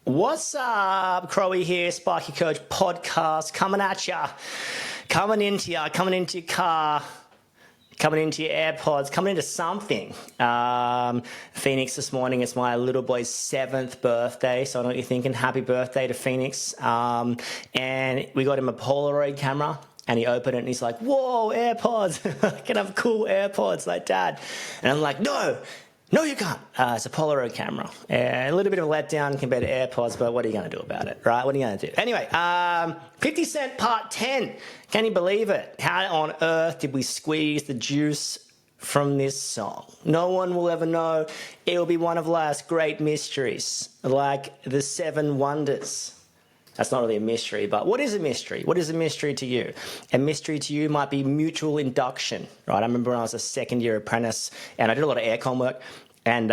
What's up? Crowie here, Sparky Coach podcast, coming at ya, coming into your car, coming into your AirPods, coming into something. Phoenix this morning, it's my little boy's 7th birthday, so I know what you're thinking. Happy birthday to Phoenix. And we got him a Polaroid camera. And he opened it and he's like, whoa, AirPods. I can have cool AirPods like Dad. And I'm like, no, you can't. It's a Polaroid camera. A little bit of a letdown compared to AirPods, but what are you going to do about it, right? What are you going to do? Anyway, 50 Cent Part 10. Can you believe it? How on earth did we squeeze the juice from this song? No one will ever know. It will be one of life's great mysteries, like the 7 wonders. That's not really a mystery, but what is a mystery? What is a mystery to you? A mystery to you might be mutual induction, right? I remember when I was a second-year apprentice and I did a lot of aircon work, and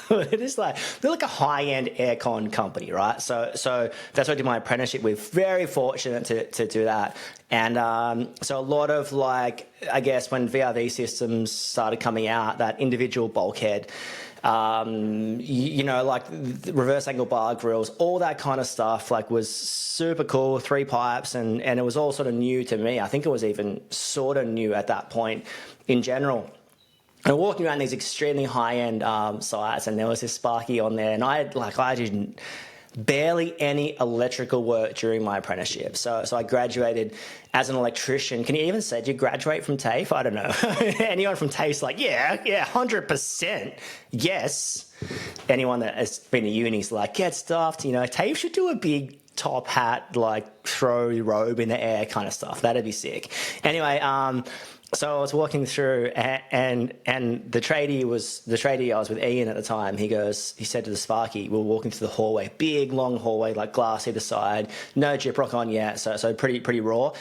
it is like, they're like a high-end aircon company, right? So that's what I did my apprenticeship with. Very fortunate to do that. And so a lot of, like, I guess when VRV systems started coming out, that individual bulkhead, like reverse angle bar grills, all that kind of stuff, like, was super cool. 3 pipes, and it was all sort of new to me. I think it was even sort of new at that point in general. And walking around these extremely high-end sites, and there was this Sparky on there, and I did barely any electrical work during my apprenticeship. So I graduated as an electrician. Can you even say, did you graduate from TAFE? I don't know. Anyone from TAFE's like, yeah, 100%, yes. Anyone that has been to uni is like, get stuffed. TAFE should do a big top hat, like, throw your robe in the air kind of stuff. That'd be sick. Anyway, so I was walking through, and the tradie I was with Ian at the time. He said to the Sparky, we were walking through the hallway, big long hallway, like glass either side, no gyprock on yet, so pretty raw,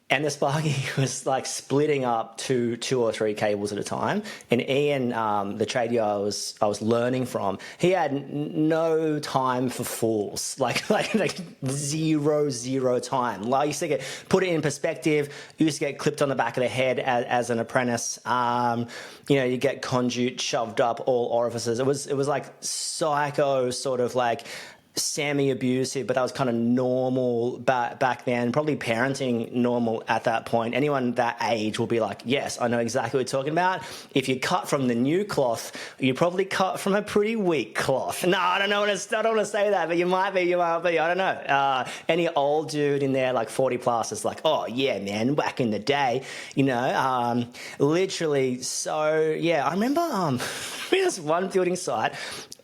and the Sparky was like splitting up to 2 or 3 cables at a time. And Ian, the tradie I was learning from, he had no time for fools, like zero time. Like, I used to put it in perspective. You used to get clipped on the back of the head as an apprentice. You get conduit shoved up all orifices. It was like psycho, sort of like semi-abusive, but that was kind of normal back then, probably parenting normal at that point. Anyone that age will be like, yes, I know exactly what you're talking about. If you cut from the new cloth, you probably cut from a pretty weak cloth. No, I don't know. I don't want to say that, but you might be. I don't know. Any old dude in there, like 40 plus, is like, oh yeah, man, back in the day, literally. So yeah, I remember this one building site,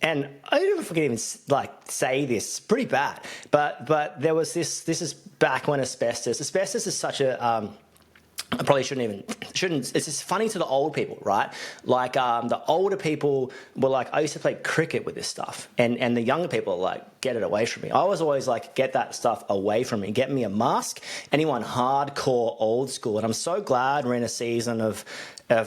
and I don't know if I can even say this, pretty bad, but there was this is back when asbestos is such a, I probably shouldn't, it's just funny to the old people, right? Like, the older people were like, I used to play cricket with this stuff, and the younger people are like, get it away from me. I was always like, get that stuff away from me, get me a mask. Anyone hardcore old school, and I'm so glad we're in a season of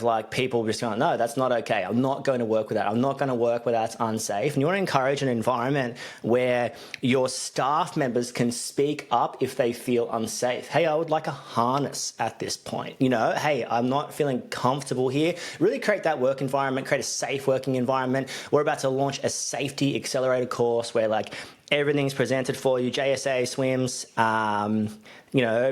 like people just going, no, that's not okay. I'm not going to work with that. I'm not going to work where that's unsafe. And you want to encourage an environment where your staff members can speak up if they feel unsafe. Hey, I would like a harness at this point. Hey, I'm not feeling comfortable here. Really create that work environment, create a safe working environment. We're about to launch a safety accelerator course where, like, everything's presented for you, JSA, swims,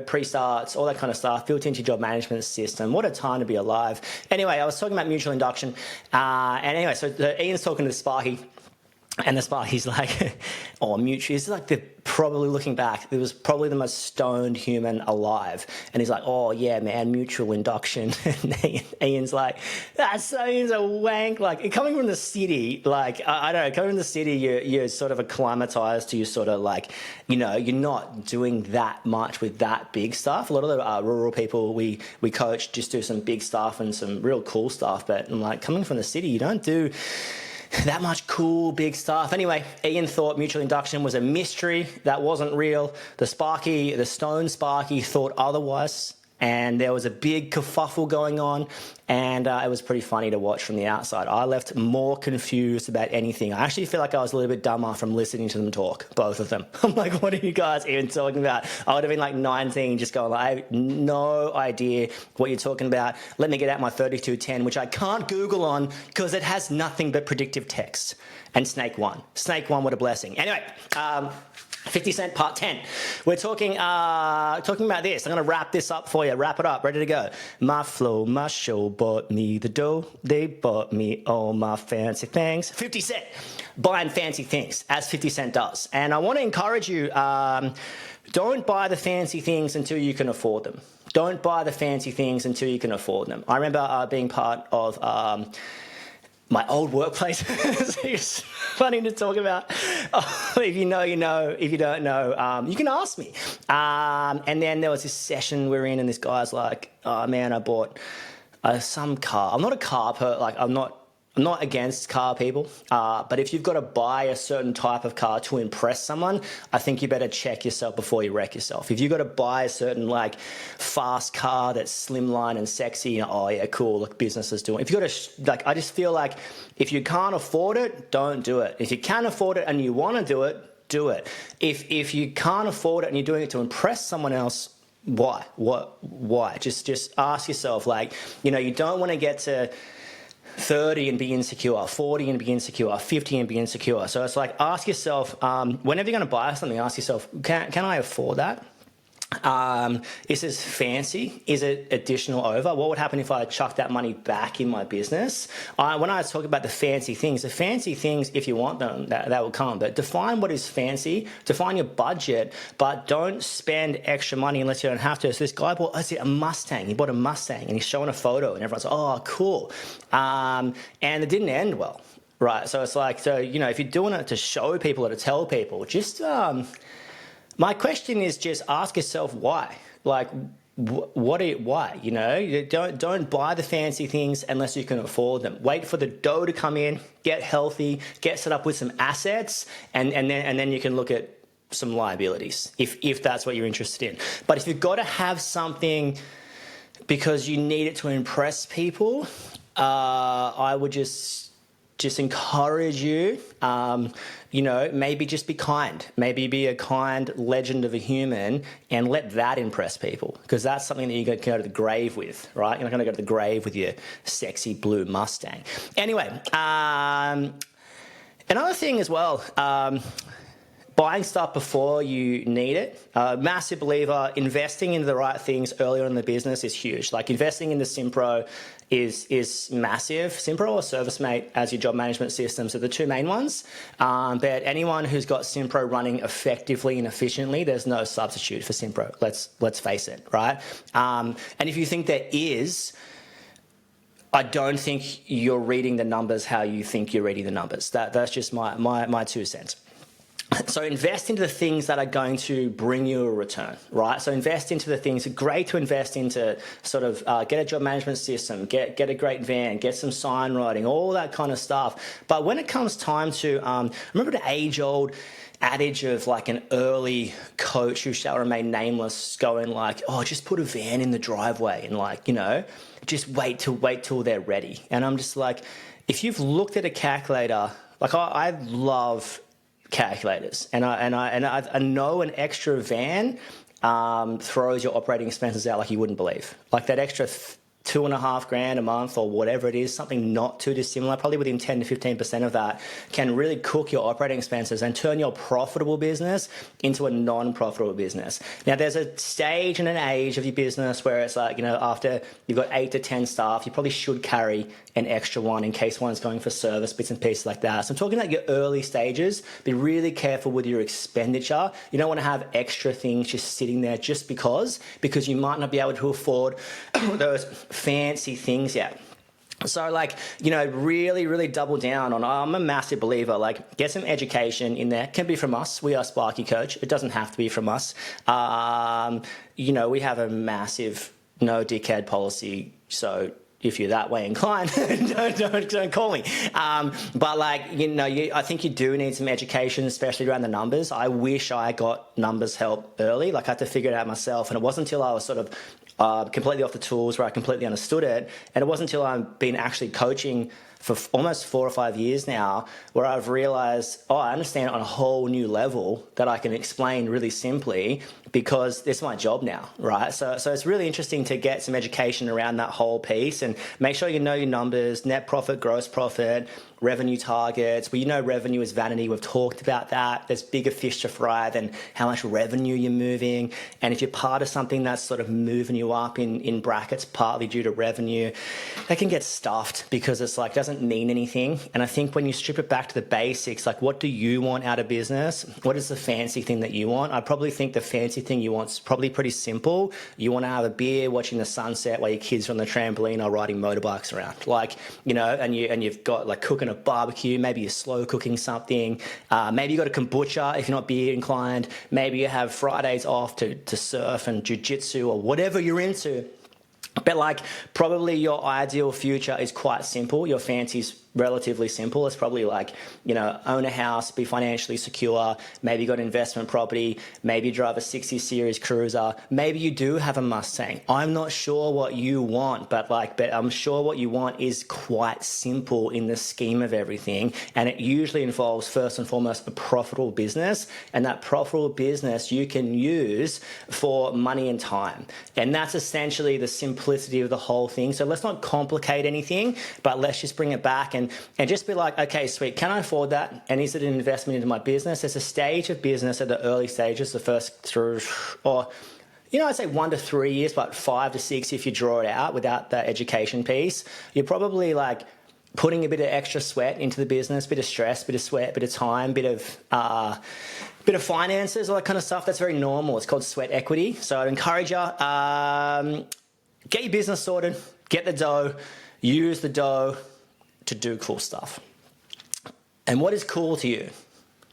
pre-starts, all that kind of stuff, built into your job management system. What a time to be alive. Anyway, I was talking about mutual induction. And anyway, so Ian's talking to the Sparky, and the Sparky's like, mutual. It's like, they're probably, looking back, it was probably the most stoned human alive. And he's like, oh yeah, man, mutual induction. And Ian's like, that's a wank. Like, coming from the city, like, I don't know, coming from the city, you're sort of acclimatized to, you sort of like, you're not doing that much with that big stuff. A lot of the rural people we coach just do some big stuff and some real cool stuff. But I'm like, coming from the city, you don't do that much cool big stuff. Anyway, Ian thought mutual induction was a mystery that wasn't real. The stone Sparky thought otherwise, and there was a big kerfuffle going on, and it was pretty funny to watch from the outside. I left more confused about anything. I actually feel like I was a little bit dumber from listening to them talk, both of them. I'm like, what are you guys even talking about? I would have been like 19, just going, like, I have no idea what you're talking about. Let me get out my 3210, which I can't Google on because it has nothing but predictive text. And Snake 1. Snake 1, what a blessing. Anyway, 50 Cent Part 10. We're talking about this. I'm going to wrap this up for you. Wrap it up. Ready to go. My flow, my show bought me the dough. They bought me all my fancy things. 50 Cent. Buying fancy things, as 50 Cent does. And I want to encourage you, don't buy the fancy things until you can afford them. Don't buy the fancy things until you can afford them. I remember being part of my old workplace. It's funny to talk about. If you know, you know. If you don't know, you can ask me. And then there was this session we're in, and this guy's like, "Oh man, I bought some car. I'm not a car I'm not against car people, but if you've got to buy a certain type of car to impress someone, I think you better check yourself before you wreck yourself. If you've got to buy a certain like fast car that's slimline and sexy, oh yeah, cool, look, business is doing. If you've got to, I just feel like if you can't afford it, don't do it. If you can afford it and you want to do it, do it. If you can't afford it and you're doing it to impress someone else, why? Why? Just ask yourself, like, you don't want to get to 30 and be insecure, 40 and be insecure, 50 and be insecure. So it's like, ask yourself, whenever you're going to buy something, ask yourself, can I afford that? Is this fancy? Is it additional over? What would happen if I chucked that money back in my business? When I talk about the fancy things, if you want them, that will come. But define what is fancy, define your budget, but don't spend extra money unless you don't have to. So this guy bought a Mustang. He bought a Mustang and he's showing a photo and everyone's like, oh, cool. And it didn't end well. Right. So it's like, if you're doing it to show people or to tell people, just, my question is just ask yourself why. Like, why? Don't buy the fancy things unless you can afford them. Wait for the dough to come in, get healthy, get set up with some assets, and then you can look at some liabilities if that's what you're interested in. But if you've got to have something because you need it to impress people, I would just encourage you, maybe just be kind. Maybe be a kind legend of a human and let that impress people, because that's something that you can go to the grave with, right? You're not going to go to the grave with your sexy blue Mustang. Anyway, another thing as well, buying stuff before you need it. Massive believer, investing into the right things earlier in the business is huge. Like investing into Simpro is massive. Simpro or ServiceMate as your job management systems are the two main ones. But anyone who's got Simpro running effectively and efficiently, there's no substitute for Simpro. Let's face it, right? And if you think there is, I don't think you're reading the numbers how you think you're reading the numbers. That's just my 2 cents. So invest into the things that are going to bring you a return, right? So invest into the things. It's great to invest into sort of get a job management system, get a great van, get some sign writing, all that kind of stuff. But when it comes time to, remember the age-old adage of like an early coach who shall remain nameless going like, oh, just put a van in the driveway and like, just wait till they're ready. And I'm just like, if you've looked at a calculator, like I love calculators, and I know an extra van throws your operating expenses out like you wouldn't believe. Like that extra $2,500 a month or whatever it is, something not too dissimilar, probably within 10 to 15% of that, can really cook your operating expenses and turn your profitable business into a non-profitable business. Now, there's a stage and an age of your business where it's like, after you've got 8 to 10 staff, you probably should carry an extra one in case one's going for service, bits and pieces like that. So I'm talking about your early stages. Be really careful with your expenditure. You don't want to have extra things just sitting there just because you might not be able to afford those fancy things yet. So really, really double down on, I'm a massive believer, get some education in there. It can be from us. We are Sparky Coach. It doesn't have to be from us. We have a massive no dickhead policy. So if you're that way inclined, don't call me. I think you do need some education, especially around the numbers. I wish I got numbers help early. I had to figure it out myself. And it wasn't until I was sort of completely off the tools, where I completely understood it. And it wasn't until I've been actually coaching for almost 4 or 5 years now, where I've realized, I understand on a whole new level that I can explain really simply, because it's my job now, right? So it's really interesting to get some education around that whole piece, and make sure you know your numbers: net profit, gross profit, revenue targets. Well, revenue is vanity. We've talked about that. There's bigger fish to fry than how much revenue you're moving. And if you're part of something that's sort of moving you up in brackets, partly due to revenue, that can get stuffed, because it's like, doesn't mean anything. And I think when you strip it back to the basics, like, what do you want out of business? What is the fancy thing that you want? I probably think the fancy thing you want is probably pretty simple. You want to have a beer watching the sunset while your kids are on the trampoline or riding motorbikes around, like, and you've got like cooking a barbecue. Maybe you're slow cooking something. Maybe you got a kombucha if you're not beer inclined. Maybe you have Fridays off to surf and jiu-jitsu or whatever you're into. But like, probably your ideal future is quite simple. Your fancy's relatively simple. It's probably like, own a house, be financially secure. Maybe you got investment property. Maybe you drive a 60 series cruiser. Maybe you do have a Mustang. I'm not sure what you want, but I'm sure what you want is quite simple in the scheme of everything. And it usually involves, first and foremost, a profitable business. And that profitable business you can use for money and time. And that's essentially the simplicity of the whole thing. So let's not complicate anything, but let's just bring it back and just be like, okay, sweet, can I afford that? And is it an investment into my business? There's a stage of business at the early stages, the first through, or I'd say 1 to 3 years, but 5 to 6 if you draw it out without that education piece. You're probably like putting a bit of extra sweat into the business, bit of stress, bit of sweat, bit of time, bit of finances, all that kind of stuff. That's very normal. It's called sweat equity. So I'd encourage you, get your business sorted, get the dough, use the dough to do cool stuff. And what is cool to you?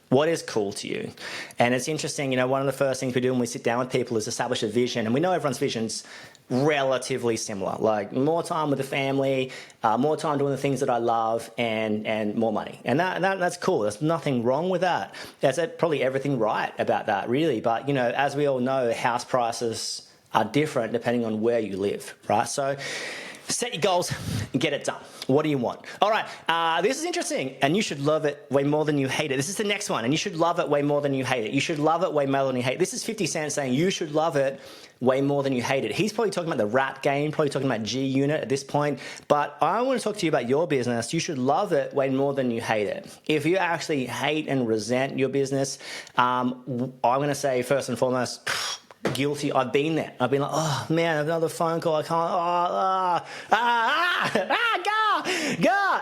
What is cool to you? And it's interesting, one of the first things we do when we sit down with people is establish a vision. And we know everyone's vision's relatively similar, like more time with the family, more time doing the things that I love, and more money. And that's cool. There's nothing wrong with that. There's probably everything right about that, really. But, as we all know, house prices are different depending on where you live, right? So set your goals and get it done. What do you want? All right, this is interesting, and you should love it way more than you hate it. This is the next one, and you should love it way more than you hate it. You should love it way more than you hate it. This is 50 Cent saying you should love it way more than you hate it. He's probably talking about the rat game, probably talking about G Unit at this point, but I want to talk to you about your business. You should love it way more than you hate it. If you actually hate and resent your business, I'm going to say first and foremost, guilty. I've been there. I've been like, oh man, another phone call. I can't.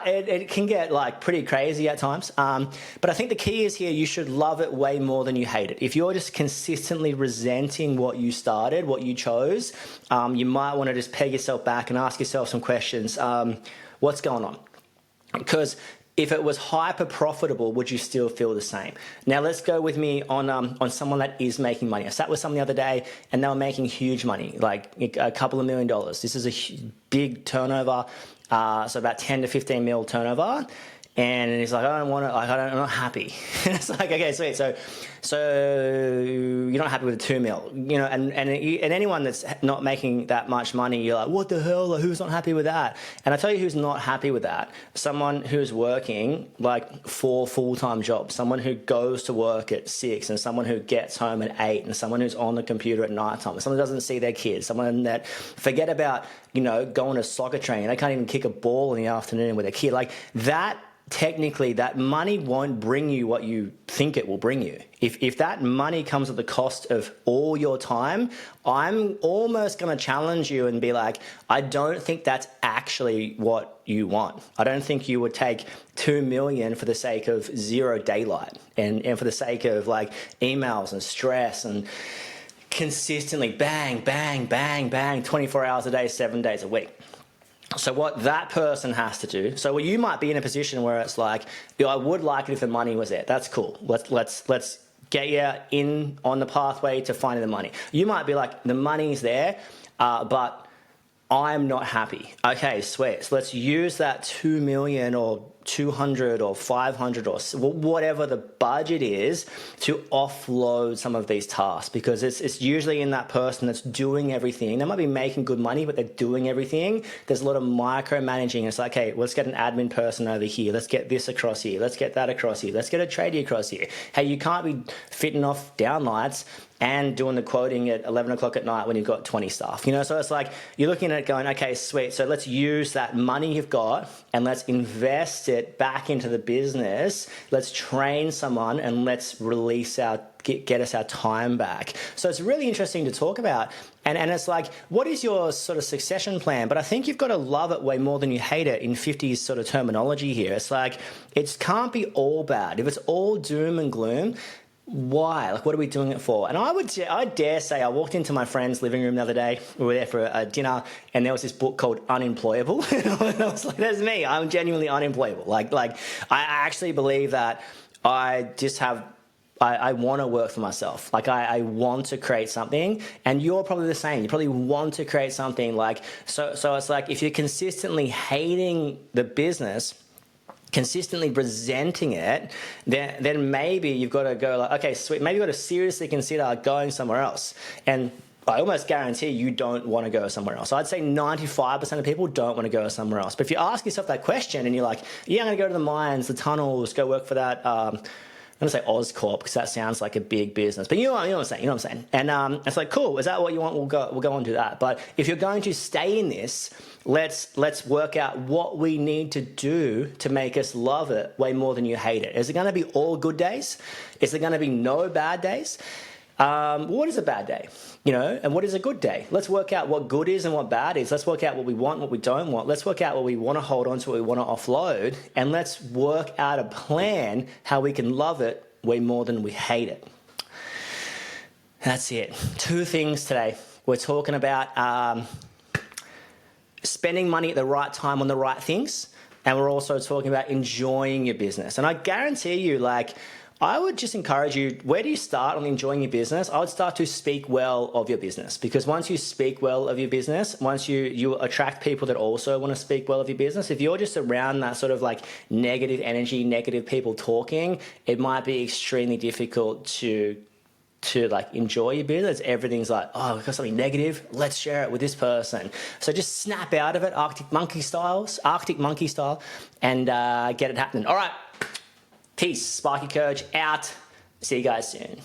It can get like pretty crazy at times. But I think the key is here, you should love it way more than you hate it. If you're just consistently resenting what you started, what you chose, you might want to just peg yourself back and ask yourself some questions. What's going on? Because if it was hyper profitable, would you still feel the same? Now let's go with me on someone that is making money. I sat with someone the other day and they were making huge money, like a couple of $1 million. This is a big turnover, so about 10 to 15 mil turnover. And he's like, I don't want it. Like, I'm not happy. And it's like, okay, sweet. So you're not happy with the 2 mil, and anyone that's not making that much money, you're like, what the hell? Like, who's not happy with that? And I tell you who's not happy with that. Someone who's working like 4 full-time jobs, someone who goes to work at 6, and someone who gets home at 8, and someone who's on the computer at night time, someone who doesn't see their kids, someone that forget about, going to soccer training. They can't even kick a ball in the afternoon with a kid. Like that. Technically, that money won't bring you what you think it will bring you. If that money comes at the cost of all your time, I'm almost going to challenge you and be like, I don't think that's actually what you want. I don't think you would take 2 million for the sake of zero daylight and for the sake of like emails and stress and consistently bang, bang, bang, bang, 24 hours a day, 7 days a week. So what that person has to do, so you might be in a position where it's like, I would like it if the money was there. That's cool. Let's get you in on the pathway to finding the money. You might be like, the money's there, but I'm not happy. Okay, sweet. So let's use that 2 million or 200 or 500 or whatever the budget is to offload some of these tasks, because it's usually in that person that's doing everything. They might be making good money, but they're doing everything. There's a lot of micromanaging. It's like, hey, let's get an admin person over here. Let's get this across here. Let's get that across here. Let's get a tradie across here. Hey, you can't be fitting off downlights and doing the quoting at 11 o'clock at night when you've got 20 staff. So it's like you're looking at it going, okay, sweet. So let's use that money you've got and let's invest it back into the business. Let's train someone and let's release get us our time back. So it's really interesting to talk about. And it's like, what is your sort of succession plan? But I think you've got to love it way more than you hate it in 50s sort of terminology here. It's like, it can't be all bad. If it's all doom and gloom, why? Like, what are we doing it for? And I dare say, I walked into my friend's living room the other day. We were there for a dinner, and there was this book called Unemployable. And I was like, that's me. I'm genuinely unemployable. Like I actually believe that I just have, I want to work for myself. Like I want to create something, and you're probably the same. You probably want to create something. Like, so it's like, if you're consistently hating the business, consistently presenting it, then maybe you've got to go like, okay, sweet, maybe you've got to seriously consider going somewhere else. And I almost guarantee you don't want to go somewhere else. I'd say 95% of people don't want to go somewhere else. But if you ask yourself that question and you're like, yeah, I'm going to go to the mines, the tunnels, go work for that, I'm going to say Oscorp because that sounds like a big business. But you know what I'm saying. And it's like, cool, is that what you want? We'll go on and do that. But if you're going to stay in this, let's work out what we need to do to make us love it way more than you hate it. Is it going to be all good days? Is there going to be no bad days? What is a bad day? And what is a good day? Let's work out what good is and what bad is. Let's work out what we want, what we don't want. Let's work out what we want to hold on to, what we want to offload. And let's work out a plan how we can love it way more than we hate it. That's it. 2 things today. We're talking about spending money at the right time on the right things. And we're also talking about enjoying your business. And I guarantee you, I would just encourage you, where do you start on enjoying your business? I would start to speak well of your business, because once you speak well of your business, once you attract people that also want to speak well of your business, if you're just around that sort of negative energy, negative people talking, it might be extremely difficult to enjoy your business. Everything's like, oh, I've got something negative, let's share it with this person. So just snap out of it, Arctic monkey style, and get it happening. All right. Peace. Sparky Coach out. See you guys soon.